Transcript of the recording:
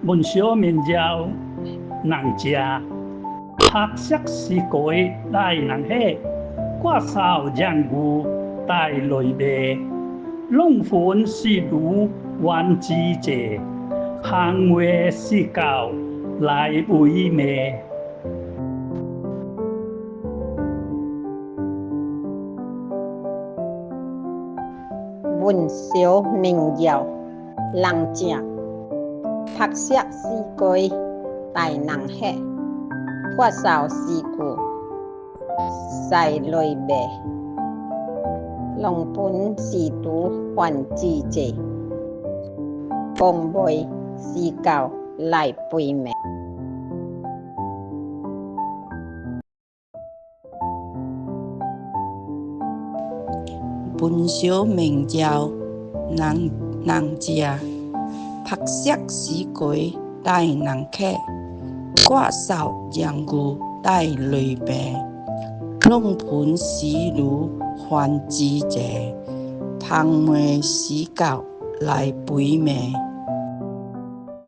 文小面椒人食，拍色是鬼来人喝，挂扫让牛带雷卖，弄粉是炉玩之者，行话是教来为媒。文小名谣人食，拍色是鬼大人喝，挂扫是牛赛雷卖，弄本是炉还之者，讲话是教来陪媒。文小名谣人食，拍色是鬼大人客，挂扫让牛带雷卖，弄盆是炉还之者，香话是教来陪媒。